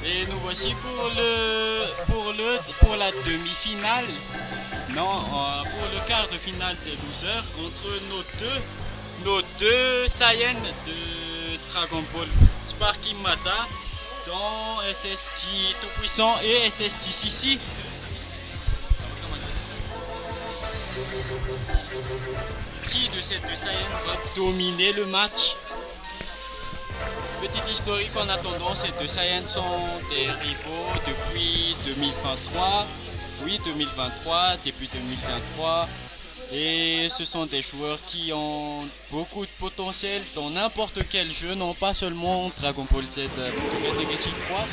Et nous voici pour la demi-finale. Non, pour le quart de finale des losers entre nos deux Saiyans de Dragon Ball Sparky Mata dans SSJ Tout-Puissant et SSJ Sissi. Qui de ces deux Saiyans va dominer le match? Petite historique en attendant, ces deux Saiyans sont des rivaux depuis 2023. Oui, 2023, début 2023. Et ce sont des joueurs qui ont beaucoup de potentiel dans n'importe quel jeu, non pas seulement Dragon Ball Z Budokai Tenkaichi 3.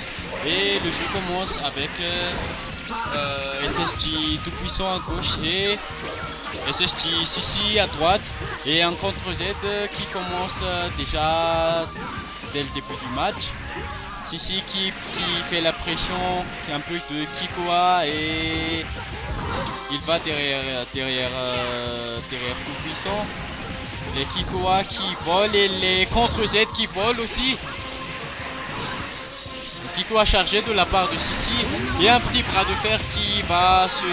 Et le jeu commence avec SSJ Tout-Puissant à gauche et SSJ Sissi à droite. Et un contre Z qui commence déjà dès le début du match. Sissi qui fait la pression, qui est un peu de Kikoa et il va derrière Tout-Puissant. Les Kikoa qui volent et les contre Z qui volent aussi. Kikoa chargé de la part de Sissi et un petit bras de fer qui va se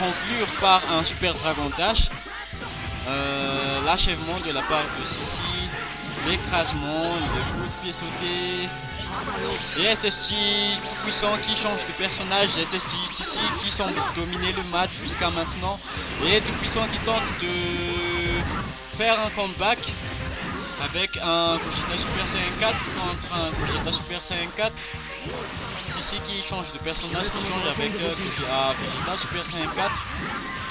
conclure par un super Dragon Dash. L'achèvement de la part de Sissi, l'écrasement, le coup de pied sauté. Et SSJ Tout-Puissant qui change de personnage, SSJ Sissi qui semble dominer le match jusqu'à maintenant. Et Tout-Puissant qui tente de faire un comeback avec un Gogeta Super Saiyan 4 contre un Gogeta Super Saiyan 4. Sissi qui change de personnage, qui change avec Vegeta Super Saiyan 4.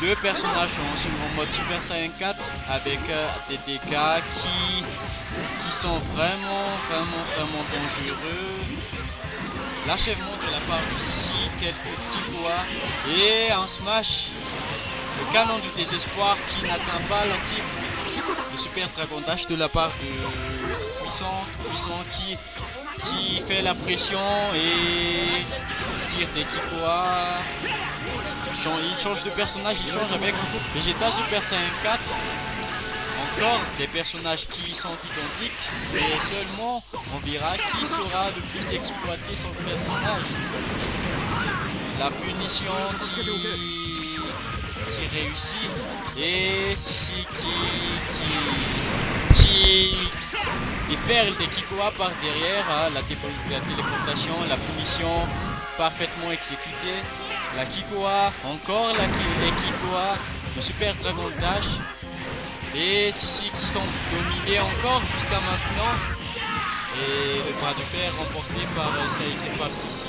Deux personnages en mode Super Saiyan 4 avec des dégâts qui sont vraiment dangereux. L'achèvement de la part de Sissi, quelques petits doigts et un smash. Le canon du désespoir qui n'atteint pas la cible. Le super Dragon Dash de la part de Puissant qui fait la pression et tire des Kikoa. Il change de personnage, il change avec Vegeta Super Saiyan 4. Encore des personnages qui sont identiques, mais seulement on verra qui sera le plus exploité son personnage. La punition qui réussit et Sissi qui déferle des Kikoa par derrière, la téléportation, la punition parfaitement exécutée. La Kikoa, encore les Kikoa, le super Dragon Dash. Et Sissi qui sont dominés encore jusqu'à maintenant. Et le bras de fer remporté par Sissi.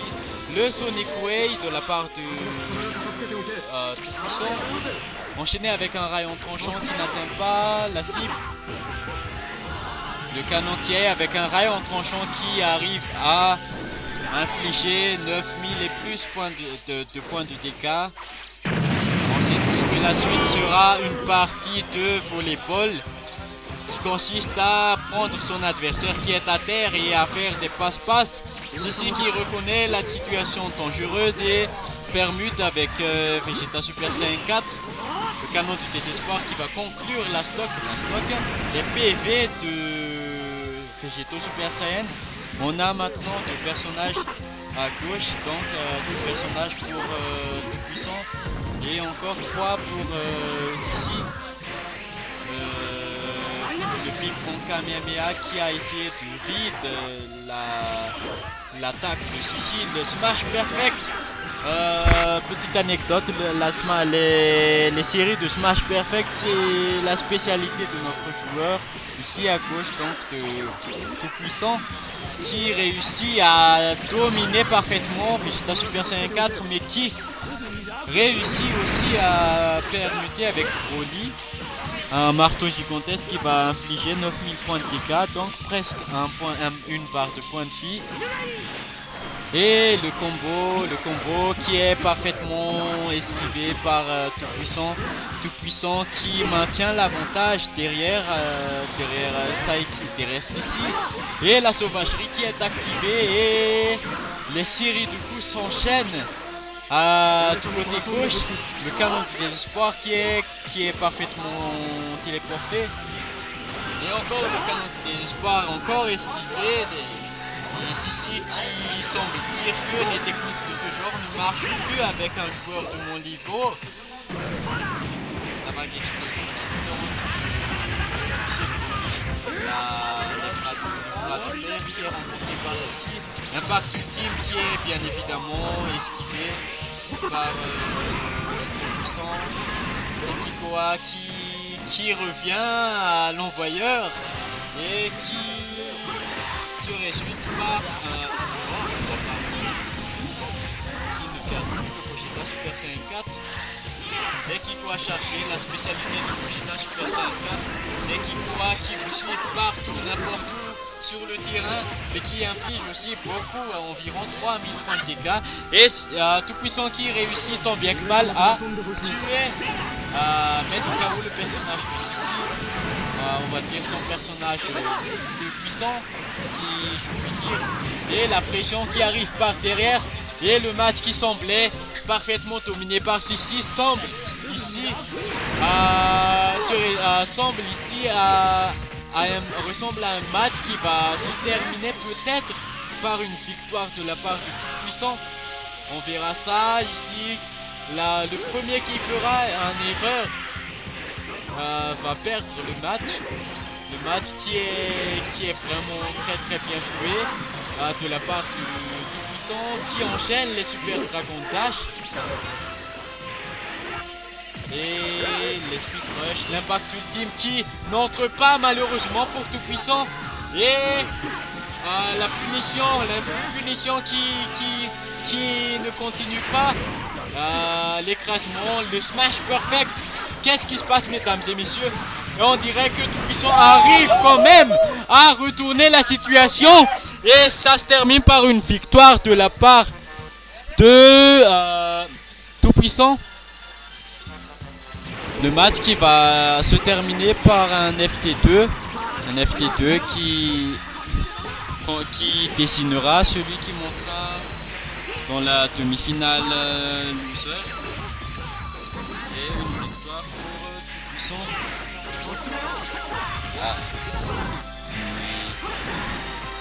Le Sonic Way de la part de Tout-Puissant. Enchaîné avec un rayon tranchant qui n'atteint pas la cible. Le canon qui est avec un rayon tranchant qui arrive à infliger 9000 et plus points de points de dégâts. On sait tous que la suite sera une partie de volleyball qui consiste à prendre son adversaire qui est à terre et à faire des passe-passe. Sissi qui reconnaît la situation dangereuse et permute avec Vegeta Super Saiyan 4. Le canon du désespoir qui va conclure la stock, les PV de Vegeta Super Saiyan. On a maintenant deux personnages à gauche, donc deux personnages pour Tout-Puissant et encore trois pour Sissi. Le Big Bang Kamehameha qui a essayé de read l'attaque de Sissi, le Smash Perfect. Petite anecdote, les séries de Smash Perfect c'est la spécialité de notre joueur ici à gauche, donc de Tout-Puissant, qui réussit à dominer parfaitement Vegeta Super Saiyan 4, mais qui réussit aussi à permuter avec Broly un marteau gigantesque qui va infliger 9000 points de dégâts, donc presque une barre de points de vie. Et le combo qui est parfaitement esquivé par Tout-Puissant qui maintient l'avantage derrière Sissi. Et la sauvagerie qui est activée et les séries de coups s'enchaînent à tout côté gauche. Le canon du désespoir qui est parfaitement téléporté. Et encore le canon du désespoir, encore esquivé. Et Sissi qui semble dire que les techniques de ce genre ne marchent plus avec un joueur de mon niveau. La vague explosive qui tente de pousser la bras de fer qui est remporté par Sissi. L'impact ultime qui est bien évidemment esquivé par puissant et Kikoa qui revient à l'envoyeur et qui se résulte par un qui ne perd plus que Gogeta Super Saiyan 4. Dès Kikoa chargé, la spécialité de Gogeta Super Saiyan 4, dès Kikoa qui vous suit partout, n'importe où sur le terrain, mais qui inflige aussi beaucoup, à environ 3000 points de dégâts. Et tout puissant qui réussit tant bien que mal à tuer, à mettre KO le personnage de Sissi. On va dire son personnage le plus puissant, si je puis dire. Et la pression qui arrive par derrière. Et le match qui semblait parfaitement dominé par Sissi semble ici ressemble à un match qui va se terminer peut-être par une victoire de la part du Tout-Puissant. On verra ça ici. Le premier qui fera une erreur va perdre le match. Le match qui est vraiment très très bien joué de la part du Tout-Puissant qui enchaîne les Super Dragon Dash. Et les Speed Rush, l'impact ultime qui n'entre pas malheureusement pour Tout-Puissant. Et la punition qui ne continue pas. L'écrasement, le Smash Perfect. Qu'est-ce qui se passe, mesdames et messieurs? Et on dirait que Tout-Puissant arrive quand même à retourner la situation. Et ça se termine par une victoire de la part de Tout-Puissant. Le match qui va se terminer par un FT2. Un FT2 qui dessinera celui qui montera dans la demi-finale loser. Et une victoire pour Tout-Puissant.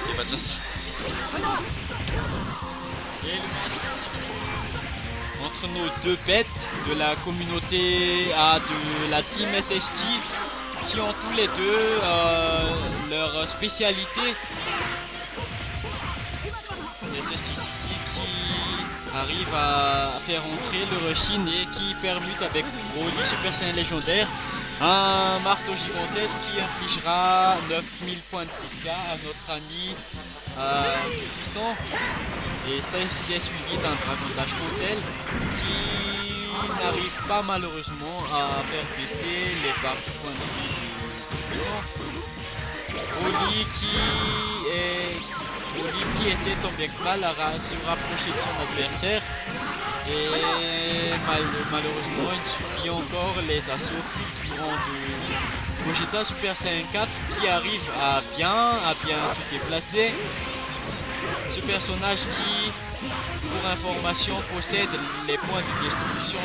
Il va juste ça. Et le match continue entre nos deux bêtes de la communauté de la team SST qui ont tous les deux leur spécialité. SST Sissi qui arrive à faire entrer le Rushin et qui permute avec Broly Super Saiyan légendaire un marteau gigantesque qui infligera 9000 points de dégâts à notre ami Tout-Puissant. Et ça c'est suivi d'un Dragon Dash Cancel qui n'arrive pas malheureusement à faire baisser les barres de points de vie du Tout-Puissant. Broly qui essaie tant bien que mal à se rapprocher de son adversaire. Et malheureusement il subit encore les assauts fulgurants de Gogeta Super Saiyan 4 qui arrive à bien se déplacer. Ce personnage qui, pour information, possède les points de destruction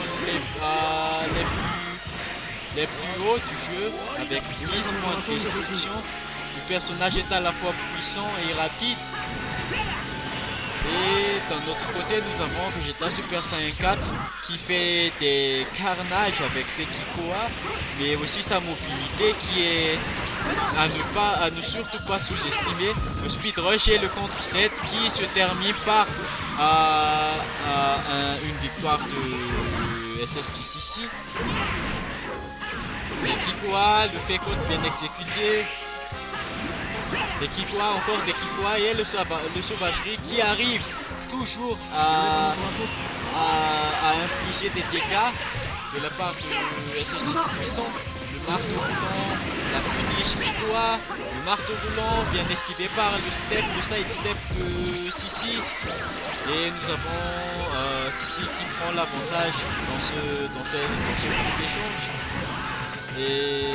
les plus hauts du jeu avec 10 points de destruction. Le personnage est à la fois puissant et rapide. Et d'un autre côté, nous avons Vegeta Super Saiyan 4 qui fait des carnages avec ses Kikoa, mais aussi sa mobilité qui est à ne surtout pas sous-estimer. Le Speed Rush et le contre 7 qui se termine par une victoire de SST ici. Les Kikoa, le fait qu'on bien exécuté. Des Kikoa, encore des Kikoa et le Sauvagerie qui arrive toujours à infliger des dégâts de la part de SST Tout-Puissant. Le marteau roulant, la puniche Kikoa, le marteau roulant bien esquivé par le side step de Sissi. Et nous avons Sissi qui prend l'avantage dans ce petit échange. Et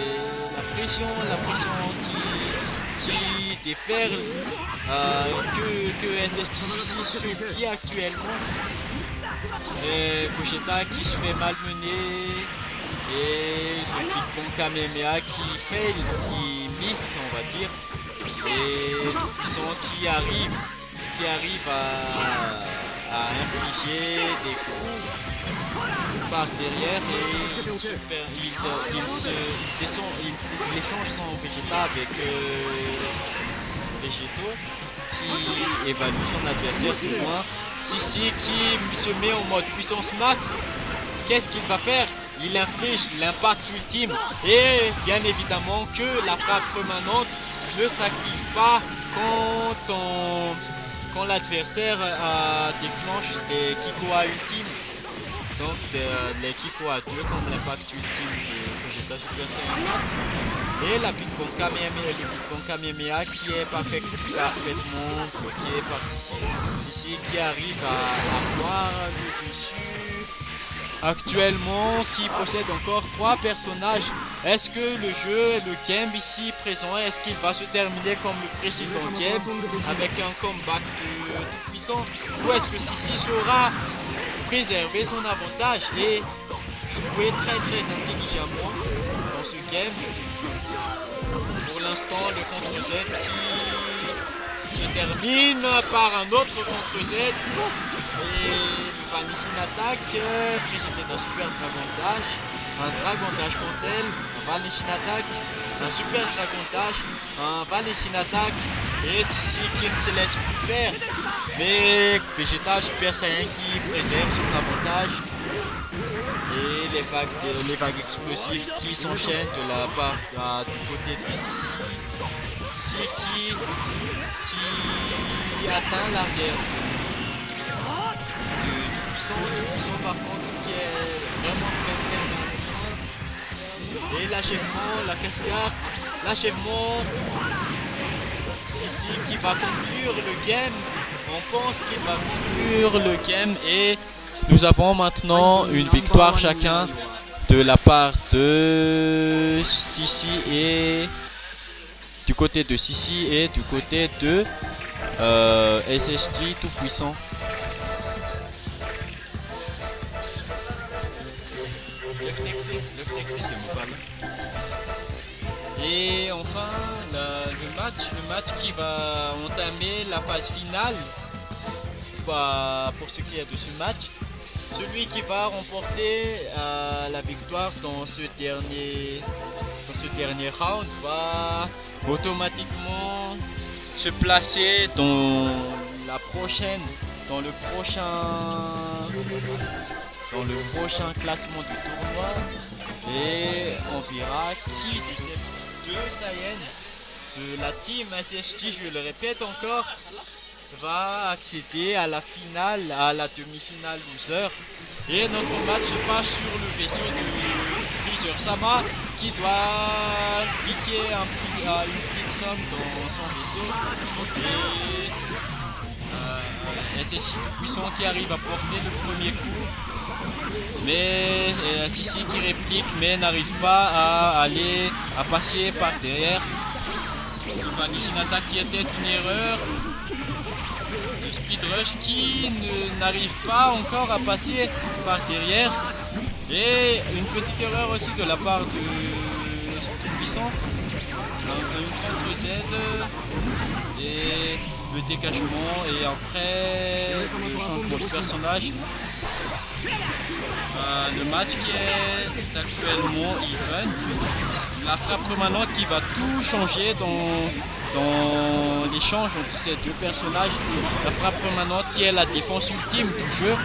la pression qui déferle que SST Sissi subit actuellement. Et Gogeta qui se fait malmener et le Big Kamehameha qui fail, qui miss on va dire. Et Tout-Puissant qui arrive qui arrive à infliger des coups par derrière et il échange son Vegeta avec Végétaux qui évalue son adversaire plus loin. Sissi qui se met en mode puissance max. Qu'est-ce qu'il va faire? Il inflige l'impact ultime et bien évidemment que la frappe permanente ne s'active pas quand l'adversaire déclenche des Kikoa ultimes. Donc les Kikoa 2 comme l'impact ultime de Vegeta Super Saiyan 4. Et la Big Bang Kamehameha qui est parfaitement bloqué par Sissi. Sissi qui arrive à avoir le dessus actuellement, qui possède encore 3 personnages. Est-ce que le jeu, le game ici présent, est-ce qu'il va se terminer comme le précédent game avec un comeback de tout puissant, ou est-ce que Sissi saura préserver son avantage et jouer très intelligemment dans ce game? Pour l'instant, le contre Z qui se termine par un autre contre Z et le Vanishing Attack précédé d'un super Dragon Dash, un Dragon Dash cancel, un Vanishing Attack, un super Dragon Dash, un Vanishing Attack et Sissi qui ne se laisse plus faire, mais Vegeta Super Saiyan qui préserve son avantage et les vagues explosives qui s'enchaînent de la part du côté de Sissi. Sissi qui atteint l'arrière de puissant par contre qui est vraiment très bien. Et l'achèvement, la cascade, l'achèvement. Sissi qui va conclure le game. On pense qu'il va conclure le game et nous avons maintenant une victoire chacun de la part de Sissi et du côté de Sissi et du côté de SSJ tout puissant. Et enfin le match qui va entamer la phase finale. Pour ce qui est de ce match, celui qui va remporter la victoire dans ce dernier round va automatiquement se placer dans le prochain classement du tournoi et on verra qui de ces deux Saiyans de la team SSJ, je le répète encore, va accéder à la finale, à la demi-finale loser. Et notre match se passe sur le vaisseau de Freezer Sama qui doit piquer une petite somme dans son vaisseau. Et SSJ puissant qui arrive à porter le premier coup. Mais Sissi qui réplique mais n'arrive pas à passer par derrière. Vanishing Attack qui était une erreur. Le Speed Rush qui n'arrive pas encore à passer par derrière. Et une petite erreur aussi de la part de puissant. Une contre Z. Et le décachement et après le changement de personnage. Le match qui est actuellement even. La frappe permanente qui va tout changer dans l'échange entre ces deux personnages. La frappe permanente qui est la défense ultime du jeu.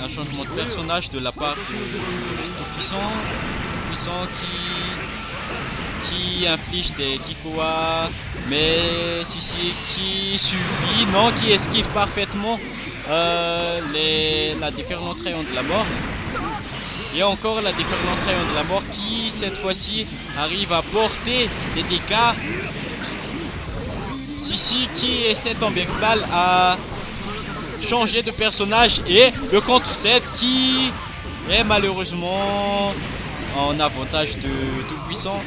Un changement de personnage de la part de Tout-Puissant qui inflige des Kikoa, mais Sissi qui subit, non, qui esquive parfaitement la déferlante rayon de la mort. Et encore la déferlante rayon de la mort qui cette fois-ci arrive à porter des dégâts. Sissi qui essaie tant bien que mal à changer de personnage et le contre 7 qui est malheureusement en avantage de Tout-Puissant.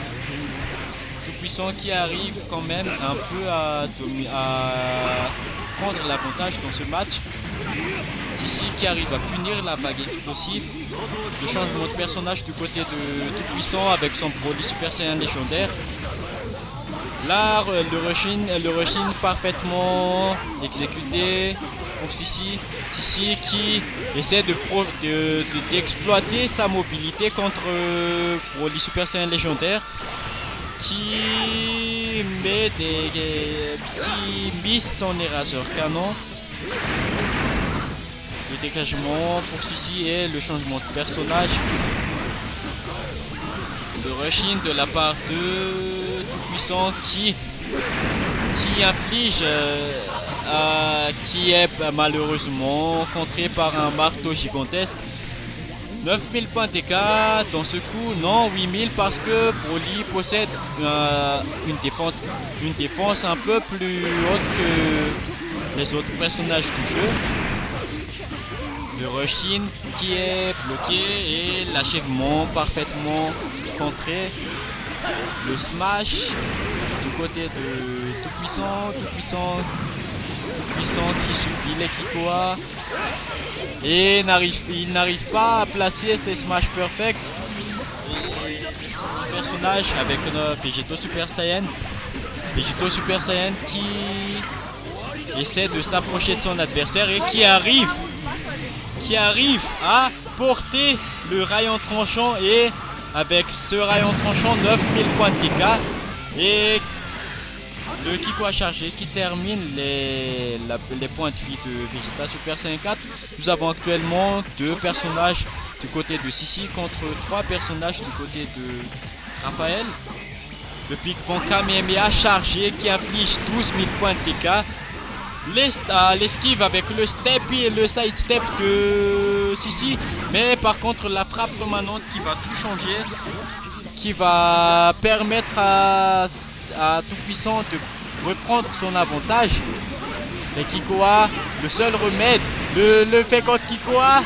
Tout-Puissant qui arrive quand même un peu à prendre l'avantage dans ce match. Sissi qui arrive à punir la vague explosive. Le changement de personnage du côté de Tout-Puissant avec son Broly Super Saiyan légendaire. Là, le rushing parfaitement exécuté pour Sissi. Sissi qui essaie d'exploiter sa mobilité contre pour les Super Saiyans légendaires, qui mise son éraseur canon. Le dégagement pour Sissi et le changement de personnage. Le rushing de la part de Tout-Puissant qui inflige, qui est malheureusement contré par un marteau gigantesque. 9000 points TK dans ce coup, non 8000 parce que Broly possède une défense un peu plus haute que les autres personnages du jeu. Le rushing qui est bloqué et l'achèvement parfaitement contré. Le smash du côté de Tout-Puissant qui subit les Kikoa et il n'arrive pas à placer ses smash perfect. Un personnage avec Vegito Super Saiyan qui essaie de s'approcher de son adversaire et qui arrive à porter le rayon tranchant, et avec ce rayon tranchant 9000 points de TK et le Kikoa chargé qui termine les points de vie de Vegeta Super Saiyan 4. Nous avons actuellement 2 personnages du côté de Sissi contre 3 personnages du côté de Raphaël. Le Big Bang Kamehameha chargé qui inflige 12 000 points de TK. L'esquive avec le step et le side step de Sissi, mais par contre la frappe permanente qui va tout changer, qui va permettre à Tout-Puissant de reprendre son avantage. Et Kikoa, le seul remède, le fait contre Kikoa.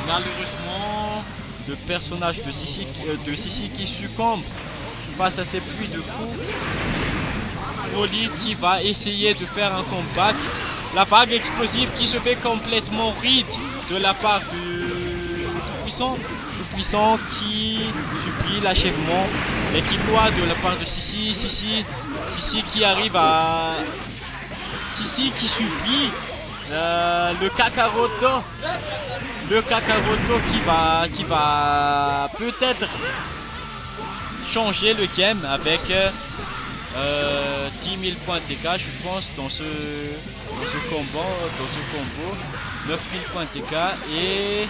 Malheureusement, le personnage de Sissi qui succombe face à ces pluies de coups. Broly qui va essayer de faire un comeback. La vague explosive qui se fait complètement ride de la part de Tout-Puissant. Tout-Puissant qui subit l'achèvement. Les Kikoa de la part de Sissi. Sissi qui arrive à... Sissi qui subit le Kakaroto. Le Kakaroto qui va peut-être changer le game avec 10 000 points de TK, je pense, dans ce combo. 9 000 points de TK et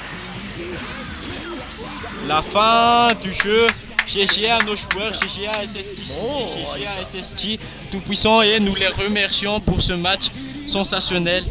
la fin du jeu. GG à nos joueurs, GG à SST, GG à SST Tout-Puissant, et nous les remercions pour ce match sensationnel.